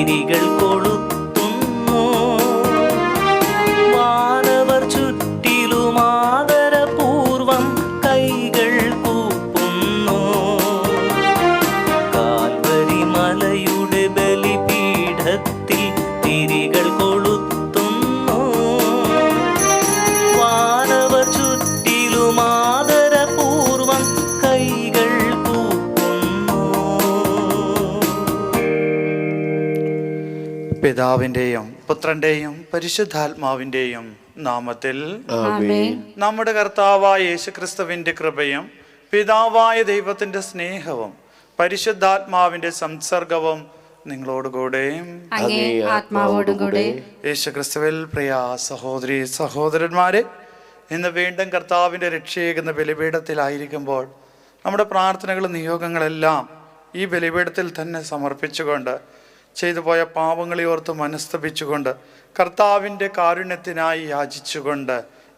തിരികൾ കൊളുത്തുന്നു. വാനവർ ചുറ്റിലും ആദരപൂർവം കൈകൾ കൂപ്പുന്നു. കാൽവരി മലയുടെ ബലിപീഠത്തിൽ തിരികൾ കൊളുത്തുന്നു. വാനവർ ചുറ്റിലും ആദരപൂർവം കൈകൾ കൂപ്പുന്നു. പിതാവിൻ്റെയും പുത്രൻ്റെയും പരിശുദ്ധാത്മാവിൻ്റെയും നാമത്തിൽ നമ്മുടെ കർത്താവായ യേശുക്രിസ്തുവിൻ്റെ കൃപയും പിതാവായ ദൈവത്തിൻ്റെ സ്നേഹവും പരിശുദ്ധാത്മാവിൻ്റെ സംസർഗവും നിങ്ങളോടുകൂടെ യേശുക്രിസ്തുവിൽ പ്രിയ സഹോദരി സഹോദരന്മാരെ, ഇന്ന് വീണ്ടും കർത്താവിൻ്റെ രക്ഷയേകുന്ന ബലിപീഠത്തിലായിരിക്കുമ്പോൾ നമ്മുടെ പ്രാർത്ഥനകളും നിയോഗങ്ങളെല്ലാം ഈ ബലിപീഠത്തിൽ തന്നെ സമർപ്പിച്ചുകൊണ്ട് ചെയ്തു പോയ പാപങ്ങളെ ഓർത്ത് മനസ്തപിച്ചുകൊണ്ട് കർത്താവിൻ്റെ കാരുണ്യത്തിനായി യാചിച്ചുകൊണ്ട്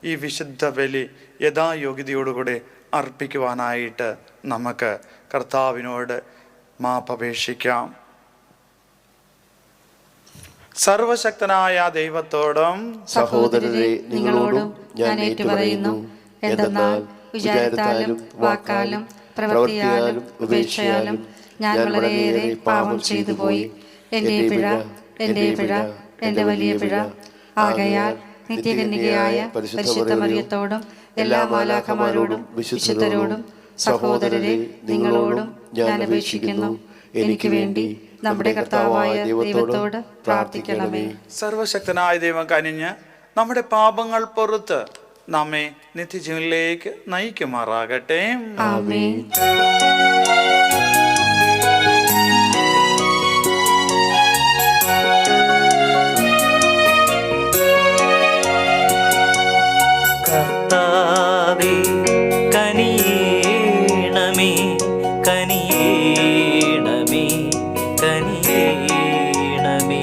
ഈ വിശുദ്ധ ബലി യഥായോഗ്യതയോടുകൂടി അർപ്പിക്കുവാനായിട്ട് നമുക്ക് കർത്താവിനോട് മാപ്പപേക്ഷിക്കാം. സർവശക്തനായ ദൈവത്തോടും സഹോദരരെ നിങ്ങളോടും ഞാൻ ഏറ്റുപറയുന്നു. എന്തെന്നാൽ വിചാരത്താലും വാക്കാലും പ്രവൃത്തിയാലും ഉപേക്ഷയാലും ഞാൻ വളരെയേറെ പാപം ചെയ്തു പോയി. എൻ്റെ പിഴ, എൻ്റെ വലിയ പിഴ. ആകയാൽ നിത്യകന്യകയായ പരിശുദ്ധ മറിയത്തോടും എല്ലാ മാലാഖമാരോടും വിശുദ്ധരോടും സഹോദരരെ നിങ്ങളോടും ഞാൻ അപേക്ഷിക്കുന്നു, എനിക്ക് വേണ്ടി നമ്മുടെ കർത്താവായ ദൈവത്തോട് പ്രാർത്ഥിക്കണമേ. സർവശക്തനായ ദൈവം കനിഞ്ഞ് നമ്മുടെ പാപങ്ങൾ പൊറുത്ത് നമ്മെ നിത്യജീവനിലേക്ക് നയിക്കുമാറാകട്ടെ. ആമേൻ. കർത്താവേ കനിയേണമേ, കനിയേണമേ, കനിയേണമേ.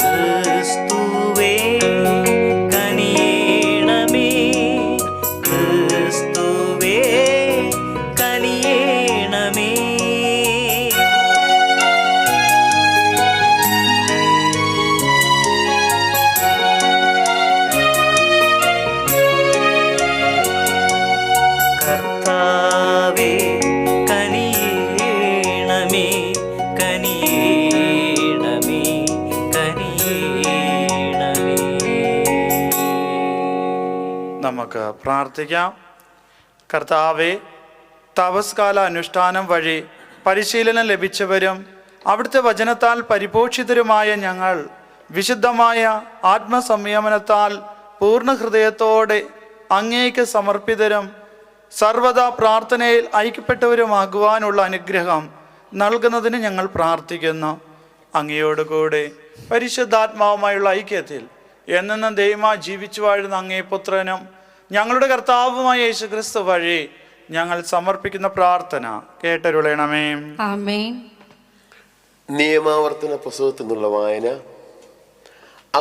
ക്രിസ്തുവേ കനിയേണമേ, ക്രിസ്തുവേ കനിയേണമേ. കർത്താവേ കനിയേണമേ, കനിയേണമേ, കനിയേണമേ. നമുക്ക് പ്രാർത്ഥിക്കാം. കർത്താവേ, തപസ്കാല അനുഷ്ഠാനം വഴി പരിശീലനം ലഭിച്ചവരും അവിടുത്തെ വചനത്താൽ പരിപോഷിതരുമായ ഞങ്ങൾ വിശുദ്ധമായ ആത്മസംയമനത്താൽ പൂർണ്ണ ഹൃദയത്തോടെ അങ്ങേക്ക് സമർപ്പിതരും സർവദാ പ്രാർത്ഥനയിൽ ഐക്യപ്പെട്ടവരുമാകുവാനുള്ള അനുഗ്രഹം നൽകുന്നതിന് ഞങ്ങൾ പ്രാർത്ഥിക്കുന്നു. അങ്ങയോടുകൂടെ പരിശുദ്ധാത്മാവുമായുള്ള ഐക്യത്തിൽ എന്നെന്നും ദൈവമായി ജീവിച്ചു വാഴുന്ന അങ്ങേ പുത്രനും ഞങ്ങളുടെ കർത്താവുമായ യേശുക്രിസ്തു വഴി ഞങ്ങൾ സമർപ്പിക്കുന്ന പ്രാർത്ഥന കേട്ടരുളണമേ. ആമേൻ. നിയമാവർത്തന പുസ്തകത്തിൽ നിന്നുള്ള വായന.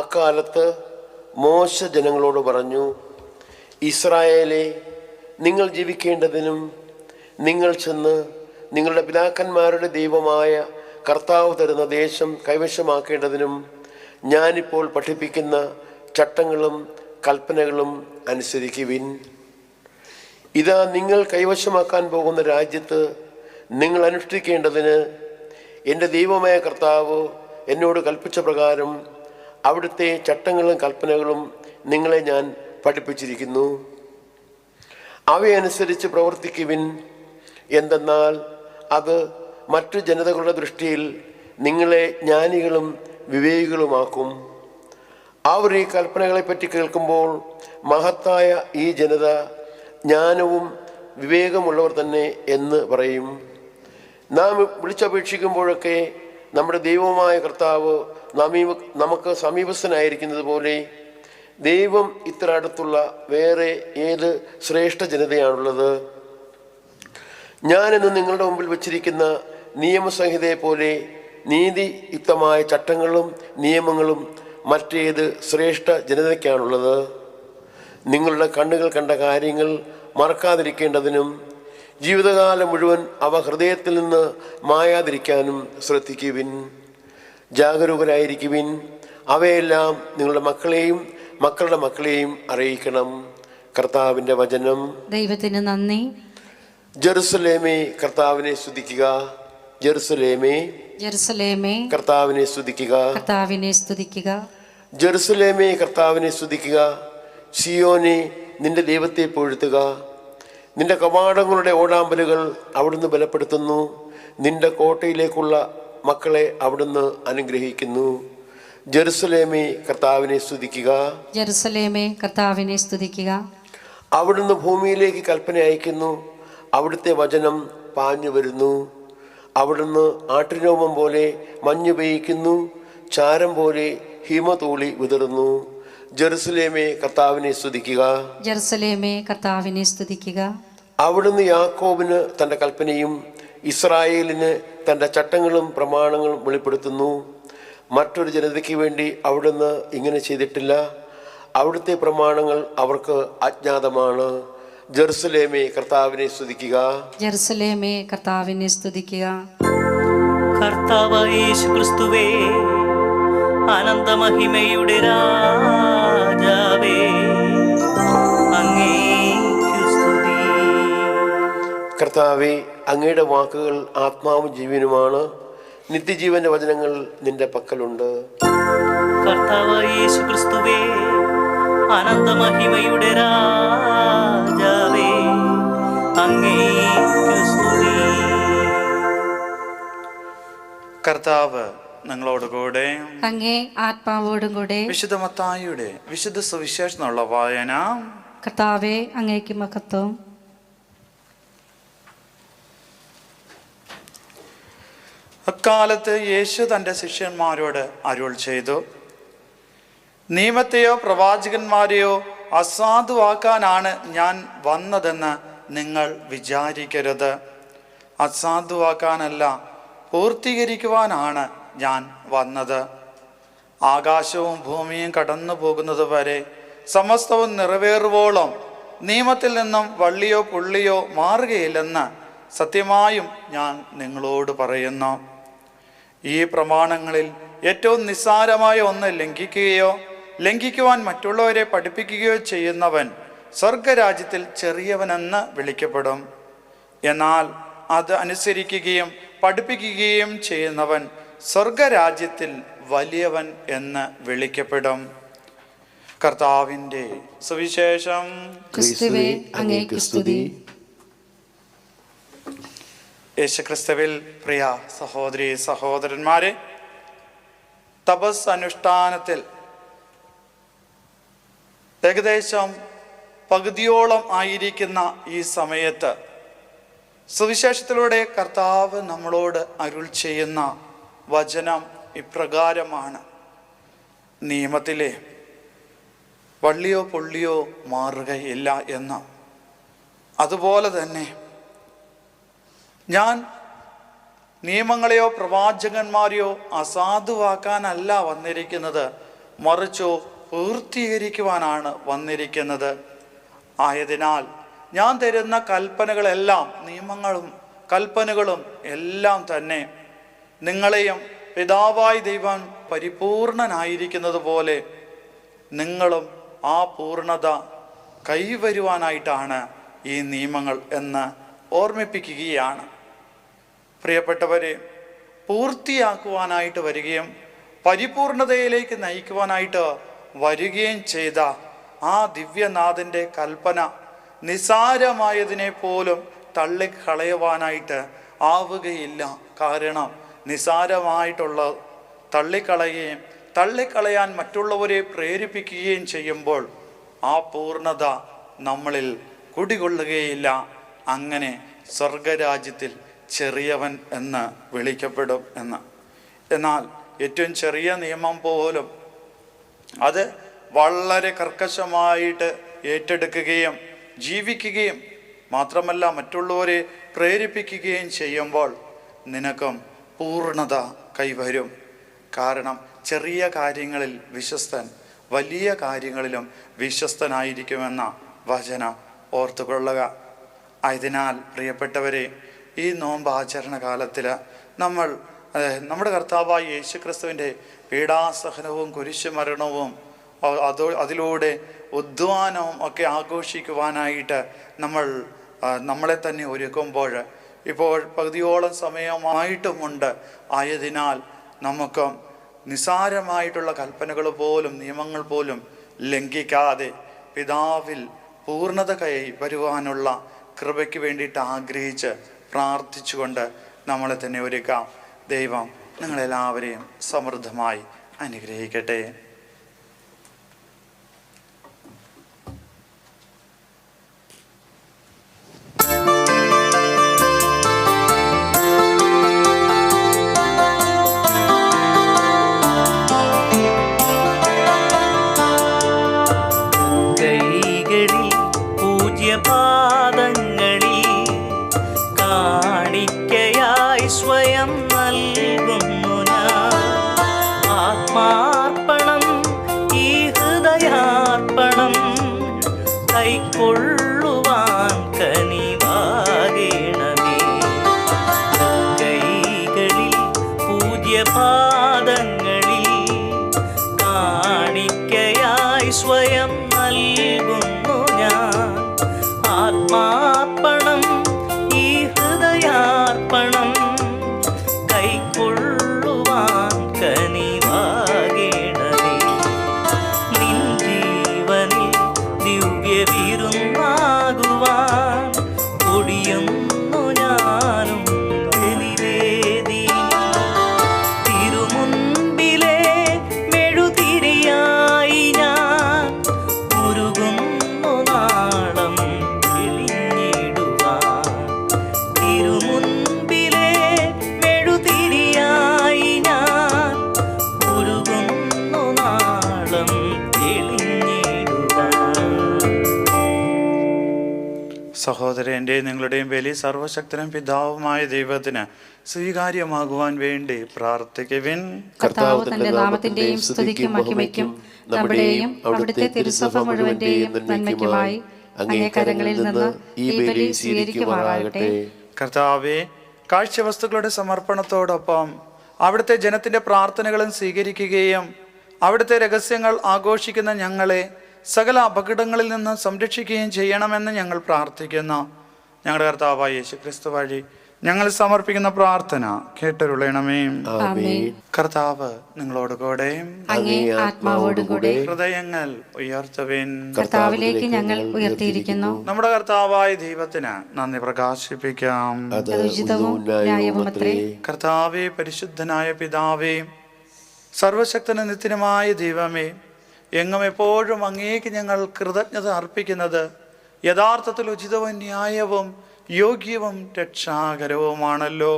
അക്കാലത്ത് മോശ ജനങ്ങളോട് പറഞ്ഞു, ഇസ്രായേലെ, നിങ്ങൾ ജീവിക്കേണ്ടതിനും നിങ്ങൾ ചെന്ന് നിങ്ങളുടെ പിതാക്കന്മാരുടെ ദൈവമായ കർത്താവ് തരുന്ന ദേശം കൈവശമാക്കേണ്ടതിനും ഞാനിപ്പോൾ പഠിപ്പിക്കുന്ന ചട്ടങ്ങളും കൽപ്പനകളും അനുസരിക്കുവിൻ. ഇതാ, നിങ്ങൾ കൈവശമാക്കാൻ പോകുന്ന രാജ്യത്ത് നിങ്ങൾ അനുഷ്ഠിക്കേണ്ടതിന് എൻ്റെ ദൈവമായ കർത്താവ് എന്നോട് കൽപ്പിച്ച പ്രകാരം അവിടുത്തെ ചട്ടങ്ങളും കൽപ്പനകളും നിങ്ങളെ ഞാൻ പഠിപ്പിച്ചിരിക്കുന്നു. അവയനുസരിച്ച് പ്രവർത്തിക്കുവിൻ. എന്തെന്നാൽ അത് മറ്റു ജനതകളുടെ ദൃഷ്ടിയിൽ നിങ്ങളെ ജ്ഞാനികളും വിവേകികളുമാക്കും. അവർ ഈ കൽപ്പനകളെപ്പറ്റി കേൾക്കുമ്പോൾ മഹത്തായ ഈ ജനത ജ്ഞാനവും വിവേകമുള്ളവർ തന്നെ എന്ന് പറയും. നാം വിളിച്ചപേക്ഷിക്കുമ്പോഴൊക്കെ നമ്മുടെ ദൈവമായ കർത്താവ് നമുക്ക് സമീപസ്ഥനായിരിക്കുന്നത് പോലെ ദൈവം ഇത്ര അടുത്തുള്ള വേറെ ഏത് ശ്രേഷ്ഠ ജനതയാണുള്ളത്? ഞാനിന്ന് നിങ്ങളുടെ മുമ്പിൽ വച്ചിരിക്കുന്ന നിയമസംഹിതയെ പോലെ നീതിയുക്തമായ ചട്ടങ്ങളും നിയമങ്ങളും മറ്റേത് ശ്രേഷ്ഠ ജനതയ്ക്കാണുള്ളത്? നിങ്ങളുടെ കണ്ണുകൾ കണ്ട കാര്യങ്ങൾ മറക്കാതിരിക്കേണ്ടതിനും ജീവിതകാലം മുഴുവൻ അവ ഹൃദയത്തിൽ നിന്ന് മായാതിരിക്കാനും ശ്രദ്ധിക്കുവിൻ. ജാഗരൂകരായിരിക്കുവിൻ. അവയെല്ലാം നിങ്ങളുടെ മക്കളെയും മക്കളുടെ മക്കളെയും അറിയിക്കണം. കർത്താവിൻ്റെ വചനം. ദൈവത്തിന് നന്ദി. ജെറുസലേമേ കർത്താവിനെ സ്തുതിക്കുക. ജെറുസലേമേ ജെറുസലേമേ കർത്താവിനെ സ്തുതിക്കുക. കർത്താവിനെ സ്തുതിക്കുക. ജെറുസലേമേ കർത്താവിനെ സ്തുതിക്കുക. സിയോനെ നിന്റെ ദൈവത്തെ പുകഴ്ത്തുക. നിന്റെ കവാടങ്ങളുടെ ഓടാമ്പലുകൾ അവിടുന്ന് ബലപ്പെടുത്തുന്നു. നിന്റെ കോട്ടയിലേക്കുള്ള മക്കളെ അവിടുന്ന് അനുഗ്രഹിക്കുന്നു. ജെറുസലേമേ കർത്താവിനെ സ്തുതിക്കുക. ജെറുസലേമേ കർത്താവിനെ സ്തുതിക്കുക. അവിടുന്ന് ഭൂമിയിലേക്ക് കൽപ്പന അയക്കുന്നു. അവിടുത്തെ വചനം പാഞ്ഞു വരുന്നു. അവിടുന്ന് ആട്ടിരോമം പോലെ മഞ്ഞു പെയ്യിക്കുന്നു. ചാരം പോലെ ഹിമതൂളി വിതറുന്നു. ജെറുസലേമേ കർത്താവിനെ സ്തുതിക്കുക. ജെറുസലേമേ കർത്താവിനെ സ്തുതിക്കുക. അവിടുന്ന് യാക്കോബിന് തൻ്റെ കൽപ്പനയും ഇസ്രായേലിന് തൻ്റെ ചട്ടങ്ങളും പ്രമാണങ്ങളും വെളിപ്പെടുത്തുന്നു. മറ്റൊരു ജനതയ്ക്ക് വേണ്ടി അവിടുന്ന് ഇങ്ങനെ ചെയ്തിട്ടില്ല. അവിടുത്തെ പ്രമാണങ്ങൾ അവർക്ക് അജ്ഞാതമാണ്. ജെറുസലേമേ കർത്താവിനെ സ്തുതിക്കുക. ജെറുസലേമേ കർത്താവിനെ സ്തുതിക്കുക. കർത്താവായ യേശുക്രിസ്തുവേ, അനന്തമഹിമയുടെ രാജാവേ, അങ്ങേക്കു സ്തുതി. കർത്താവേ, അങ്ങയുടെ വാക്കുകൾ ആത്മാവും ജീവനുമാണ്. നിത്യജീവന്റെ വചനങ്ങൾ നിന്റെ പക്കലുണ്ട്. കർത്താവായ യേശുക്രിസ്തുവേ, അനന്തമഹിമയുടെ രാജാവേ, അങ്ങേക്കു സ്തുതി. കർത്താവ് നിങ്ങളോടുകൂടെ. അങ്ങേ ആത്മാവോടും കൂടെ. വിശുദ്ധ മത്തായിയുടെ വിശുദ്ധ സുവിശേഷത്തിനുള്ള വായന. കർത്താവേ, അങ്ങേക്ക് മഹത്വം. അക്കാലത്ത് യേശു തൻ്റെ ശിഷ്യന്മാരോട് അരുൾ ചെയ്തു, നിയമത്തെയോ പ്രവാചകന്മാരെയോ അസാധുവാക്കാനാണ് ഞാൻ വന്നതെന്ന് നിങ്ങൾ വിചാരിക്കരുത്. അസാധുവാക്കാനല്ല, പൂർത്തീകരിക്കുവാനാണ് ഞാൻ വന്നത്. ആകാശവും ഭൂമിയും കടന്നു പോകുന്നത് വരെ സമസ്തവും നിറവേറുവോളം നിയമത്തിൽ നിന്നും വള്ളിയോ പുള്ളിയോ മാറുകയില്ലെന്ന് സത്യമായും ഞാൻ നിങ്ങളോട് പറയുന്നു. ഈ പ്രമാണങ്ങളിൽ ഏറ്റവും നിസ്സാരമായ ഒന്ന് ലംഘിക്കുവാൻ മറ്റുള്ളവരെ പഠിപ്പിക്കുകയോ ചെയ്യുന്നവൻ സ്വർഗരാജ്യത്തിൽ ചെറിയവനെന്ന് വിളിക്കപ്പെടും. എന്നാൽ അത് അനുസരിക്കുകയും പഠിപ്പിക്കുകയും ചെയ്യുന്നവൻ സ്വർഗരാജ്യത്തിൽ വലിയവൻ എന്ന് വിളിക്കപ്പെടും. കർത്താവിൻ്റെ സുവിശേഷം. ക്രിസ്തുവേ, അങ്ങേക്ക് സ്തുതി. യേശുക്രിസ്തുവിൽ പ്രിയ സഹോദരി സഹോദരന്മാരെ, തപസ് അനുഷ്ഠാനത്തിൽ ഏകദേശം പകുതിയോളം ആയിരിക്കുന്ന ഈ സമയത്ത് സുവിശേഷത്തിലൂടെ കർത്താവ് നമ്മളോട് അരുൾ ചെയ്യുന്ന വചനം ഇപ്രകാരമാണ്: നിയമത്തിലെ വള്ളിയോ പുള്ളിയോ മാറുകയില്ല എന്ന്. അതുപോലെ തന്നെ ഞാൻ നിയമങ്ങളെയോ പ്രവാചകന്മാരെയോ അസാധുവാക്കാനല്ല വന്നിരിക്കുന്നത്, മറിച്ചോ പൂർത്തീകരിക്കുവാനാണ് വന്നിരിക്കുന്നത്. ആയതിനാൽ ഞാൻ തരുന്ന കൽപ്പനകളെല്ലാം, നിയമങ്ങളും കൽപ്പനകളും എല്ലാം തന്നെ നിങ്ങളെയും പിതാവായ ദൈവം പരിപൂർണനായിരിക്കുന്നത് പോലെ നിങ്ങളും ആ പൂർണ്ണത കൈവരുവാനായിട്ടാണ് ഈ നിയമങ്ങൾ എന്ന് ഓർമ്മിപ്പിക്കുകയാണ്. പ്രിയപ്പെട്ടവരെ, പൂർത്തിയാക്കുവാനായിട്ട് വരികയും പരിപൂർണതയിലേക്ക് നയിക്കുവാനായിട്ട് വരികയും ചെയ്ത ആ ദിവ്യനാഥൻ്റെ കൽപ്പന നിസാരമായതിനെ പോലും തള്ളിക്കളയുവാനായിട്ട് ആവുകയില്ല. കാരണം നിസാരമായിട്ടുള്ള തള്ളിക്കളയാൻ മറ്റുള്ളവരെ പ്രേരിപ്പിക്കുകയും ചെയ്യുമ്പോൾ ആ പൂർണ്ണത നമ്മളിൽ കുടികൊള്ളുകയില്ല. അങ്ങനെ സ്വർഗരാജ്യത്തിൽ ചെറിയവൻ എന്ന് വിളിക്കപ്പെടും എന്ന്. എന്നാൽ ഏറ്റവും ചെറിയ നിയമം പോലും അത് വളരെ കർക്കശമായിട്ട് ഏറ്റെടുക്കുകയും ജീവിക്കുകയും മാത്രമല്ല മറ്റുള്ളവരെ പ്രേരിപ്പിക്കുകയും ചെയ്യുമ്പോൾ നിനക്കും പൂർണ്ണത കൈവരും. കാരണം ചെറിയ കാര്യങ്ങളിൽ വിശ്വസ്തൻ വലിയ കാര്യങ്ങളിലും വിശ്വസ്തനായിരിക്കുമെന്ന വചനം ഓർത്തുകൊള്ളുക. ആയതിനാൽ പ്രിയപ്പെട്ടവരെ, ഈ നോമ്പ് ആചരണ കാലത്തിൽ നമ്മൾ നമ്മുടെ കർത്താവായ യേശു ക്രിസ്തുവിൻ്റെ പീഡാസഹനവും കുരിശുമരണവും അതിലൂടെ ഉദ്ധാനവും ഒക്കെ ആഘോഷിക്കുവാനായിട്ട് നമ്മളെ തന്നെ ഒരുക്കുമ്പോൾ ഇപ്പോൾ പകുതിയോളം സമയമായിട്ടുമുണ്ട്. ആയതിനാൽ നമുക്ക് നിസാരമായിട്ടുള്ള കൽപ്പനകൾ പോലും നിയമങ്ങൾ പോലും ലംഘിക്കാതെ പിതാവിൽ പൂർണ്ണത വരുവാനുള്ള കൃപയ്ക്ക് വേണ്ടിയിട്ട് ആഗ്രഹിച്ച് പ്രാർത്ഥിച്ചുകൊണ്ട് നമ്മളെ തന്നെ ഒരുക്കാം. ദൈവം നിങ്ങളെല്ലാവരെയും സമൃദ്ധമായി അനുഗ്രഹിക്കട്ടെ. പാദങ്ങളിൽ കാണിക്കയായി സ്വയം നൽകുന്നു ഞാൻ. ആത്മാർപ്പണം, ഈ ഹൃദയാർപ്പണം കൈക്കൊള്ളുവാൻ കനിവാകേണമേ. കൈകളിൽ പൂജ്യപാദങ്ങളിൽ കാണിക്കയായി സ്വയം നൽകുന്നു ഞാൻ. ആത്മാർപ്പണം, ഈ ഹൃദയാർപ്പണം കൈക്കൊള്ളുവാൻ കനിവാകേണമേ. നിൻ ജീവനിൽ ദിവ്യവിരുന്നാകുവാൻ ഒടിയുന്നു ഞാനും ബലിവേദി. തിരുമുൻപിലെ മെഴുതിരിയായി ഞാൻ ഉരുകുന്നു നാളം തെളിഞ്ഞിടുവാൻ. തിരുമുൻപിലെ മെഴുതിരിയായി ഞാൻ ഉരുകുന്നു നാളം തെളിഞ്ഞിടുവാൻ. സഹോദരൻ്റെയും നിങ്ങളുടെയും ബലി സർവശക്തനും പിതാവുമായ ദൈവത്തിന് സ്വീകാര്യമാകുവാൻ വേണ്ടി പ്രാർത്ഥിക്കുവിൻ. കർത്താവ് തന്റെ നാമത്തിന്റെയും സ്തുതിക്കും മഹിമയ്ക്കും നമ്മുടെയും അവിടുത്തെ തിരുസഭ മുഴുവന്റെയും നന്മയ്ക്കുമായി അങ്ങേ കരങ്ങളിൽ നിന്ന് ഈ ബലി സ്വീകരിക്കുമാറാകട്ടെ. കർത്താവെ, കാഴ്ചവസ്തുക്കളുടെ സമർപ്പണത്തോടൊപ്പം അവിടുത്തെ ജനത്തിൻ്റെ പ്രാർത്ഥനകളും സ്വീകരിക്കുകയും അവിടുത്തെ രഹസ്യങ്ങൾ ആഘോഷിക്കുന്ന ഞങ്ങളെ സകല അപകടങ്ങളിൽ നിന്ന് സംരക്ഷിക്കുകയും ചെയ്യണമെന്ന് ഞങ്ങൾ പ്രാർത്ഥിക്കുന്നു. ഞങ്ങളുടെ കർത്താവായ യേശു ക്രിസ്തു വഴി ഞങ്ങൾ സമർപ്പിക്കുന്ന പ്രാർത്ഥന കേട്ടരുളണമേ. കർത്താവ് നിങ്ങളോട് കൂടെ, അങ്ങേ ആത്മാവോടും കൂടെ ഹൃദയങ്ങൾ ഉയർത്തുവിൻ. കർത്താവിലേക്ക് ഞങ്ങൾ ഉയർത്തിയിരിക്കുന്നു. നമ്മുടെ കർത്താവായ ദൈവത്തിന് നന്ദി പ്രകാശിപ്പിക്കാം. ഉചിതവും ന്യായവുമത്രേ. കർത്താവേ, പരിശുദ്ധനായ പിതാവേ, സർവശക്തനും നിത്യനുമായ ദൈവമേ, എങ്ങും എപ്പോഴും അങ്ങേക്ക് ഞങ്ങൾ കൃതജ്ഞത അർപ്പിക്കുന്നത് യഥാർത്ഥത്തിൽ ഉചിതവും ന്യായവും യോഗ്യവും രക്ഷാകരവുമാണല്ലോ.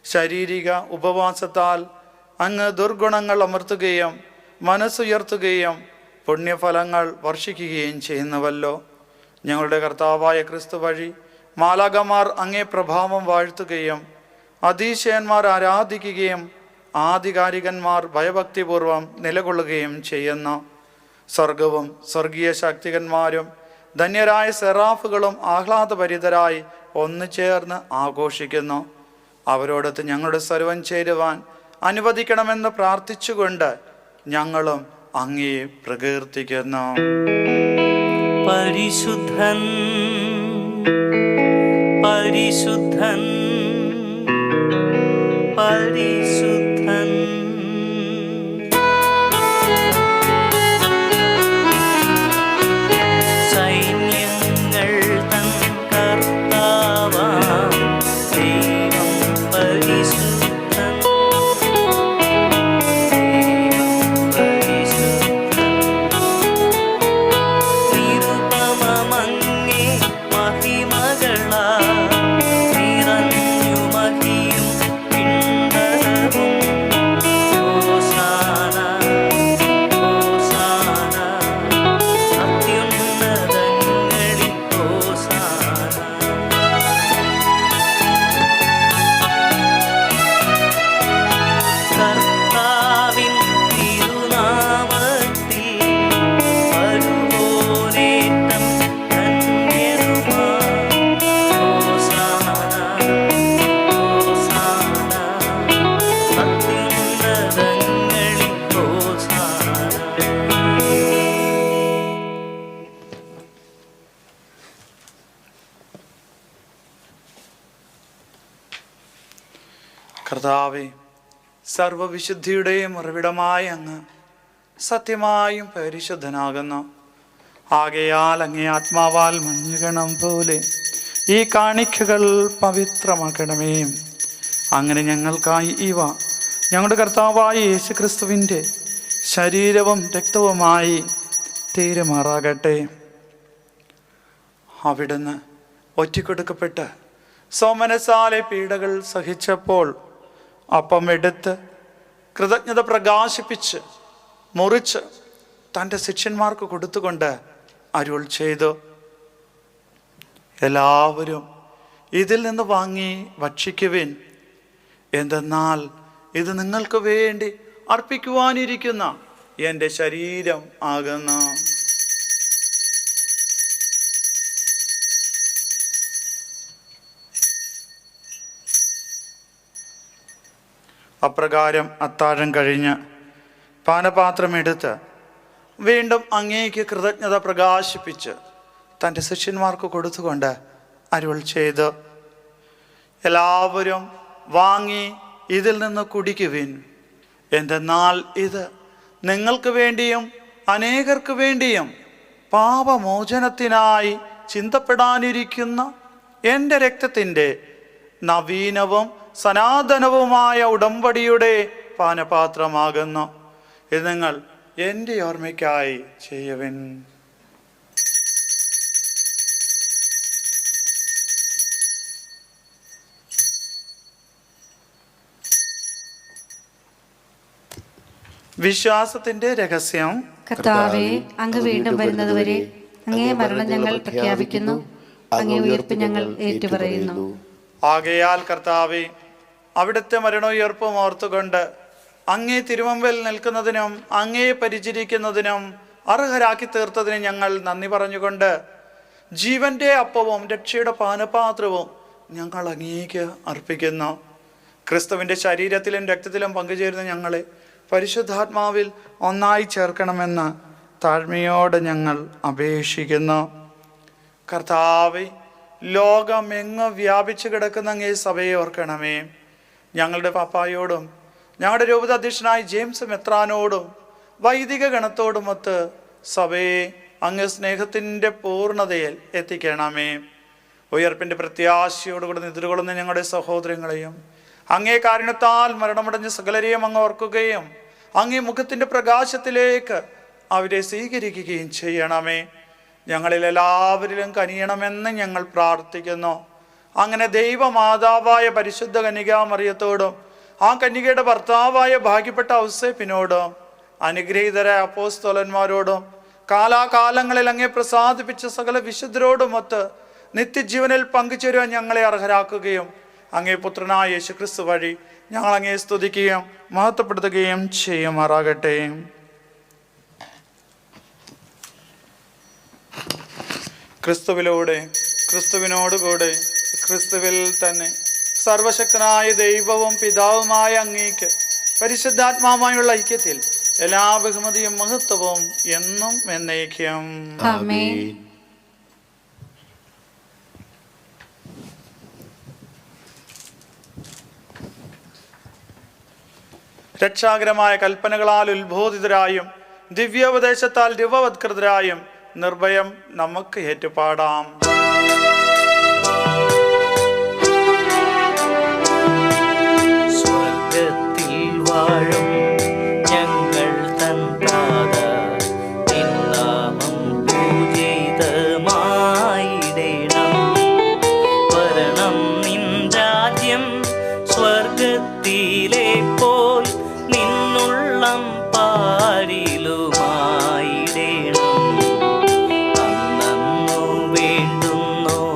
ശാരീരിക ഉപവാസത്താൽ അങ്ങ് ദുർഗുണങ്ങൾ അമർത്തുകയും മനസ്സുയർത്തുകയും പുണ്യഫലങ്ങൾ വർഷിക്കുകയും ചെയ്യുന്നുവല്ലോ. ഞങ്ങളുടെ കർത്താവായ ക്രിസ്തു വഴി മാലാഖമാർ അങ്ങേ പ്രഭാവം വാഴ്ത്തുകയും അതീശയന്മാർ ആരാധിക്കുകയും ആധികാരികന്മാർ ഭയഭക്തിപൂർവം നിലകൊള്ളുകയും ചെയ്യുന്നു. സ്വർഗവും സ്വർഗീയ ശക്തികന്മാരും ധന്യരായ സെറാഫുകളും ആഹ്ലാദഭരിതരായി ഒന്നു ചേർന്ന് ആഘോഷിക്കുന്നു. അവരോടൊത്ത് ഞങ്ങളുടെ സർവം ചേരുവാൻ അനുവദിക്കണമെന്ന് പ്രാർത്ഥിച്ചുകൊണ്ട് ഞങ്ങളും അങ്ങേ പ്രകീർത്തിക്കുന്നു. പരിശുദ്ധൻ പരിശുദ്ധൻ പരിശുദ്ധൻ. സൈന്യങ്ങൾ തൻ കർത്താവാം ദൈവം പരിശുദ്ധൻ. നിരുപമമങ്ങേ മഹിമകളാ നിറഞ്ഞു മഹിയും പിണ്ടവും കർത്താവേ, സർവവിശുദ്ധിയുടെയും ഉറവിടമായ അങ്ങ് സത്യമായും പരിശുദ്ധനാകുന്നു. ആകയാൽ അങ്ങേ ആത്മാവാൽ മഞ്ഞുകണം പോലെ ഈ കാണിക്കകൾ പവിത്രമാക്കണമേ. അങ്ങനെ ഞങ്ങൾക്കായി ഇവ ഞങ്ങളുടെ കർത്താവായ യേശുക്രിസ്തുവിൻ്റെ ശരീരവും രക്തവുമായി തീരുമാറാകട്ടെ. അവിടുന്ന് ഒറ്റിക്കൊടുക്കപ്പെട്ട് സോമനസാലെ പീഡകൾ സഹിച്ചപ്പോൾ അപ്പം എടുത്ത് കൃതജ്ഞത പ്രകാശിപ്പിച്ച് മുറിച്ച് തൻ്റെ ശിഷ്യന്മാർക്ക് കൊടുത്തുകൊണ്ട് അരുൾ ചെയ്തു, എല്ലാവരും ഇതിൽ നിന്ന് വാങ്ങി ഭക്ഷിക്കുവിൻ. എന്തെന്നാൽ ഇത് നിങ്ങൾക്ക് വേണ്ടി അർപ്പിക്കുവാനിരിക്കുന്ന എൻ്റെ ശരീരം ആകുന്നു. അപ്രകാരം അത്താഴം കഴിഞ്ഞ് പാനപാത്രമെടുത്ത് വീണ്ടും അങ്ങേക്ക് കൃതജ്ഞത പ്രകാശിപ്പിച്ച് തൻ്റെ ശിഷ്യന്മാർക്ക് കൊടുത്തുകൊണ്ട് അരുൾ ചെയ്ത്, എല്ലാവരും വാങ്ങി ഇതിൽ നിന്ന് കുടിക്കുവിൻ. എന്തെന്നാൽ ഇത് നിങ്ങൾക്ക് വേണ്ടിയും അനേകർക്ക് വേണ്ടിയും പാപമോചനത്തിനായി ചിന്തപ്പെടാനിരിക്കുന്ന എൻ്റെ രക്തത്തിൻ്റെ നവീനവും സനാതനവുമായ ഉടമ്പടിയുടെ പാനപാത്രമാകുന്നു. ഇത് നിങ്ങൾ എൻ്റെ ഓർമ്മയ്ക്കായി ചെയ്യുവിൻ. വിശ്വാസത്തിന്റെ രഹസ്യം. കർത്താവേ, അങ്ങ് വീണ്ടും വരുന്നതുവരെ അങ്ങേ മരണം ഞങ്ങൾ പ്രഖ്യാപിക്കുന്നു, അങ്ങേ ഉയർപ്പ് ഞങ്ങൾ ഏറ്റുപറയുന്നു. ആകയാൽ കർത്താവേ, അവിടുത്തെ മരണോയർപ്പും ഓർത്തുകൊണ്ട് അങ്ങേ തിരുമുമ്പിൽ നിൽക്കുന്നതിനും അങ്ങയെ പരിചരിക്കുന്നതിനും അർഹരാക്കി തീർത്തതിന് ഞങ്ങൾ നന്ദി പറഞ്ഞുകൊണ്ട് ജീവന്റെ അപ്പവും രക്ഷയുടെ പാനപാത്രവും ഞങ്ങൾ അങ്ങേക്ക് അർപ്പിക്കുന്നു. ക്രിസ്തുവിൻ്റെ ശരീരത്തിലും രക്തത്തിലും പങ്കുചേരുന്ന ഞങ്ങളെ പരിശുദ്ധാത്മാവിൽ ഒന്നായി ചേർക്കണമെന്ന് താഴ്മയോടെ ഞങ്ങൾ അപേക്ഷിക്കുന്നു. കർത്താവേ, ലോകമെങ്ങും വ്യാപിച്ചു കിടക്കുന്ന അങ്ങേ സഭയെ ഓർക്കണമേ. ഞങ്ങളുടെ പാപ്പായോടും ഞങ്ങളുടെ രൂപത അധ്യക്ഷനായ ജെയിംസ് മെത്രാനോടും വൈദിക ഗണത്തോടുമൊത്ത് സഭയെ അങ്ങ് സ്നേഹത്തിൻ്റെ പൂർണ്ണതയിൽ എത്തിക്കണമേ. ഉയർപ്പിൻ്റെ പ്രത്യാശയോടുകൂടി നിദ്രകൊള്ളുന്ന ഞങ്ങളുടെ സഹോദരങ്ങളെയും അങ്ങേ കാരുണ്യത്താൽ മരണമടഞ്ഞ സകലരെയും അങ്ങ് ഓർക്കുകയും അങ്ങേ മുഖത്തിൻ്റെ പ്രകാശത്തിലേക്ക് അവരെ സ്വീകരിക്കുകയും ചെയ്യണമേ. ഞങ്ങളിൽ എല്ലാവരിലും കനിയണമെന്ന് ഞങ്ങൾ പ്രാർത്ഥിക്കുന്നു. അങ്ങനെ ദൈവമാതാവായ പരിശുദ്ധ കന്യകാമറിയത്തോടും ആ കന്യകയുടെ ഭർത്താവായ ഭാഗ്യപ്പെട്ട ഔസേപ്പിനോടും അനുഗ്രഹീതരായ അപ്പോസ്തലന്മാരോടും കാലാകാലങ്ങളിൽ അങ്ങേ പ്രസാദിപ്പിച്ച സകല വിശുദ്ധരോടുമൊത്ത് നിത്യജീവനിൽ പങ്കുചേരുവാൻ ഞങ്ങളെ അർഹരാക്കുകയും അങ്ങേ പുത്രനായ യേശുക്രിസ്തു വഴി ഞങ്ങൾ അങ്ങേ സ്തുതിക്കുകയും മഹത്വപ്പെടുത്തുകയും ചെയ്യുമാറാകട്ടെ. ക്രിസ്തുവിലൂടെ, ക്രിസ്തുവിനോടുകൂടെ, ക്രിസ്തുവിൽ തന്നെ സർവശക്തനായ ദൈവവും പിതാവുമായ അങ്ങേക്ക് പരിശുദ്ധാത്മാവുമായുള്ള ഐക്യത്തിൽ എല്ലാ ബഹുമതിയും മഹത്വവും എന്നും എന്നേക്കും. ആമേൻ. രക്ഷാകരമായ കൽപ്പനകളാൽ ഉത്ബോധിതരായും ദിവ്യോപദേശത്താൽ രൂപവത്കൃതരായും നിർഭയം നമുക്ക് ഏറ്റുപാടാം. സ്വർഗത്തിൽ വാഴും ഞങ്ങൾ തൻ താത, നിൻ നാമം പൂജിതമായിടേണം. വരണം നിൻ രാജ്യം സ്വർഗത്തിലെ പോൽ നിന്നുള്ളം പാരിലുമായിടേണം. അന്നന്നു വേണ്ടുന്നോരാഹാരമിന്നും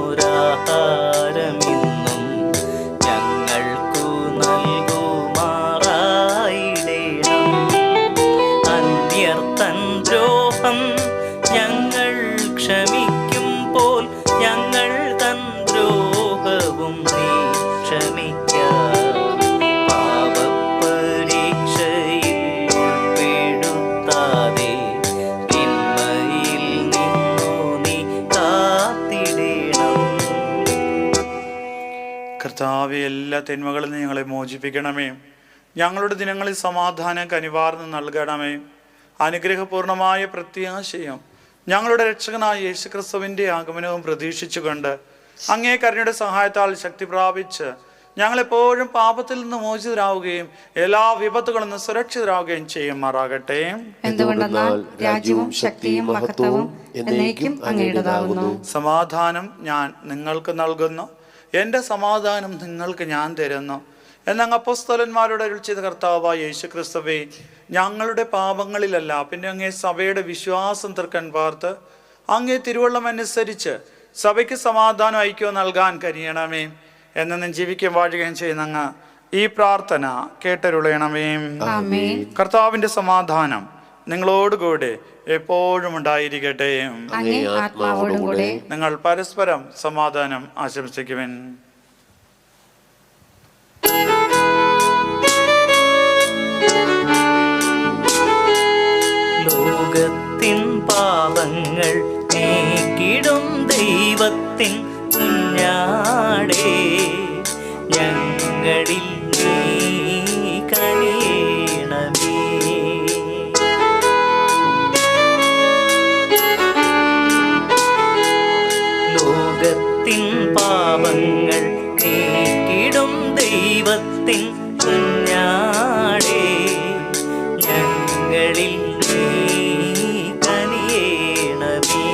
ഞങ്ങൾക്കു നൽകുമാറായിടേണം. അന്യർത്തൻ ദ്രോഹം ഞങ്ങൾ ക്ഷമിക്കുമ്പോൾ ഞങ്ങൾ തൻ ദ്രോഹവും നീ ക്ഷമിക്ക. പാപപരീക്ഷയിൽ ഉൾപ്പെടുത്താതെ കർത്താവെ, എല്ലാ തിന്മകളിൽ നിന്ന് ഞങ്ങളെ മോചിപ്പിക്കണമേ. ഞങ്ങളുടെ ദിനങ്ങളിൽ സമാധാനം കനിവാർന്ന് നൽകണമേ. അനുഗ്രഹപൂർണമായ പ്രത്യാശയും ഞങ്ങളുടെ രക്ഷകനായ യേശുക്രിസ്തുവിൻ്റെ ആഗമനവും പ്രതീക്ഷിച്ചുകൊണ്ട് അങ്ങേ കരുണയുടെ സഹായത്താൽ ശക്തി പ്രാപിച്ച് ഞങ്ങളെപ്പോഴും പാപത്തിൽ നിന്ന് മോചിതരാവുകയും എല്ലാ വിപത്തുകളിൽ നിന്ന് സുരക്ഷിതരാവുകയും ചെയ്യുമാറാകട്ടെ. എന്തുകൊണ്ടെന്നാൽ രാജ്യവും ശക്തിയും മഹത്വവും എന്നേക്കും അങ്ങയുടേതാകുന്നു. സമാധാനം ഞാൻ നിങ്ങൾക്ക് നൽകുന്നു, എൻ്റെ സമാധാനം നിങ്ങൾക്ക് ഞാൻ തരുന്നു എന്നങ്ങ് അപ്പോസ്തലന്മാരുടെ അരുൾ ചെയ്ത കർത്താവായ യേശുക്രിസ്തുവേ, ഞങ്ങളുടെ പാപങ്ങളിലല്ല, പിന്നെ അങ്ങേ സഭയുടെ വിശ്വാസം തൃക്കൺ പാർത്ത് അങ്ങേ തിരുവള്ളം അനുസരിച്ച് സഭയ്ക്ക് സമാധാനം ഐക്യവും നൽകാൻ കഴിയണമേ. എന്നും ജീവിക്കുകയും വാഴുകയും ചെയ്യുന്ന അങ്ങ് ഈ പ്രാർത്ഥന കേട്ടരുളയണമേ. കർത്താവിൻ്റെ സമാധാനം നിങ്ങളോടുകൂടെ എപ്പോഴും ഉണ്ടായിരിക്കട്ടെ. നിങ്ങൾ പരസ്പരം സമാധാനം ആശംസിക്കുവിൻ. ലോകത്തിൻ പാപങ്ങൾ നീക്കിടും ദൈവത്തിൻ കുഞ്ഞാടേ, ഞങ്ങളിൽ നീ കനിയണമേ. ലോകത്തിൻ പാപങ്ങൾ നീക്കിടും ദൈവത്തിൻ കുഞ്ഞാടേ, ഞങ്ങളിൽ നീ കനിയണമേ.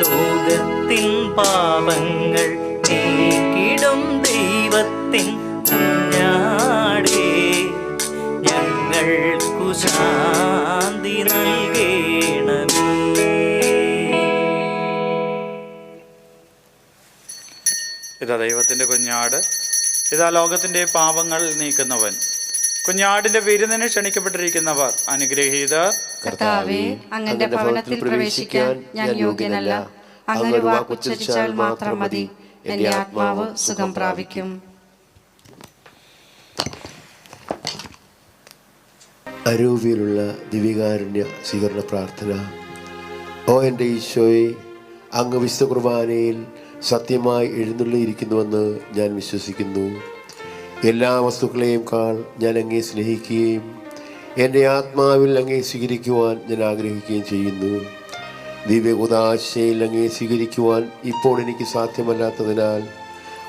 ലോകത്തിൻ പാപങ്ങൾ നീക്കിടും ദൈവത്തിൻ കുഞ്ഞാടേ, ഞങ്ങൾക്കു ശാന്തി നൽകണമേ. ഇതാ ദൈവത്തിൻ്റെ കുഞ്ഞാട്, ഇതാ ലോകത്തിൻ്റെ പാപങ്ങൾ നീക്കുന്നവൻ. കുഞ്ഞാടിന്റെ വിരുന്നിന് ക്ഷണിക്കപ്പെട്ടിരിക്കുന്നവർ അനുഗ്രഹീതർ. കർത്താവേ, അങ്ങന്റെ ഭവനത്തിൽ പ്രവേശിക്കാൻ ഞാൻ യോഗ്യനല്ല. അങ്ങ് വാക്കുച്ചരിച്ചാൽ മാത്രം മതി, എന്റെ ആത്മാവ് സുഖം പ്രാപിക്കും. അരൂപിയിലുള്ള ദിവികാരുണ്യ സ്വീകരണ പ്രാർത്ഥന. ഓ എൻ്റെ ഈശോയെ, അങ്ങ് വിശുദ്ധ കുർബാനയിൽ സത്യമായി എഴുന്നള്ളിയിരിക്കുന്നുവെന്ന് ഞാൻ വിശ്വസിക്കുന്നു. എല്ലാ വസ്തുക്കളെയും ഞാൻ അങ്ങേ സ്നേഹിക്കുകയും എൻ്റെ ആത്മാവിൽ അങ്ങേ സ്വീകരിക്കുവാൻ ഞാൻ ആഗ്രഹിക്കുകയും ചെയ്യുന്നു. ദിവ്യകുദാശയിൽ അങ്ങേ സ്വീകരിക്കുവാൻ ഇപ്പോൾ എനിക്ക് സാധ്യമല്ലാത്തതിനാൽ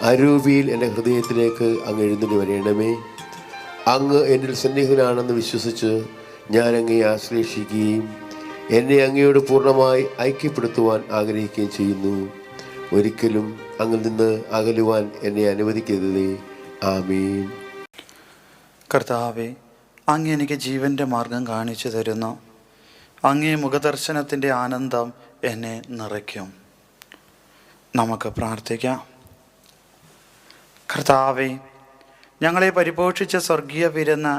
അരൂപിയിൽ എൻ്റെ ഹൃദയത്തിലേക്ക് അങ്ങ് എഴുന്നള്ളി വരേണമേ. അങ്ങ് എന്നിൽ സന്നിഹിതനാണെന്ന് വിശ്വസിച്ച് ഞാൻ അങ്ങയെ ആശ്ലേഷിക്കുകയും എന്നെ അങ്ങയോട് പൂർണ്ണമായി ഐക്യപ്പെടുത്തുവാൻ ആഗ്രഹിക്കുകയും ചെയ്യുന്നു. ഒരിക്കലും അങ്ങിൽ നിന്ന് അകലുവാൻ എന്നെ അനുവദിക്കരുതേ. ആമേൻ. കർത്താവേ, അങ്ങ് എനിക്ക് ജീവൻ്റെ മാർഗം കാണിച്ചു തരുന്നു. അങ്ങേ മുഖദർശനത്തിൻ്റെ ആനന്ദം എന്നെ നിറയ്ക്കും. നമുക്ക് പ്രാർത്ഥിക്കാം. കർത്താവേ, ഞങ്ങളെ പരിപോഷിച്ച സ്വർഗീയ വിരുന്ന്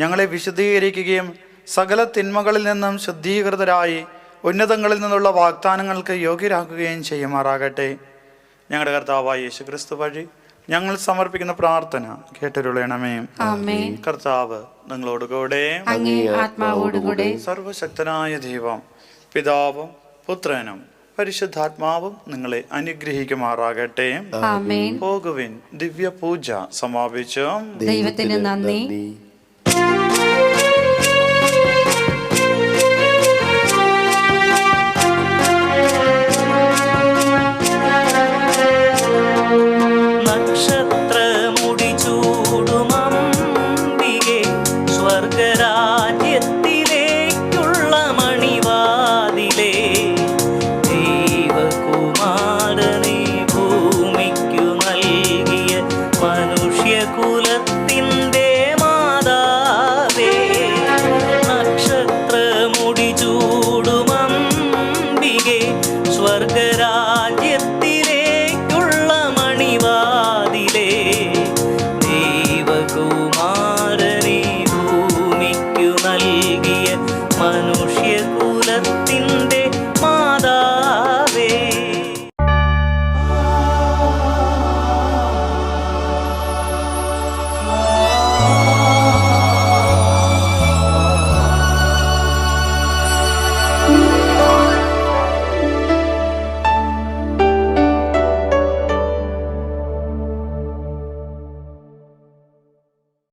ഞങ്ങളെ വിശുദ്ധീകരിക്കുകയും സകല തിന്മകളിൽ നിന്നും ശുദ്ധീകൃതരായി ഉന്നതങ്ങളിൽ നിന്നുള്ള വാഗ്ദാനങ്ങൾക്ക് യോഗ്യരാക്കുകയും ചെയ്യുമാറാകട്ടെ. ഞങ്ങളുടെ കർത്താവായ യേശുക്രിസ്തു വഴി ഞങ്ങൾ സമർപ്പിക്കുന്ന പ്രാർത്ഥന കേട്ടരുളണമേ. കർത്താവ് നിങ്ങളോടുകൂടെ, സർവശക്തനായ ദൈവം പിതാവും പുത്രനും പരിശുദ്ധാത്മാവും നിങ്ങളെ അനുഗ്രഹിക്കുമാറാകട്ടെ. പോകുവിൻ, ദിവ്യ പൂജ സമാപിച്ചു. ദൈവത്തിന് നന്ദി.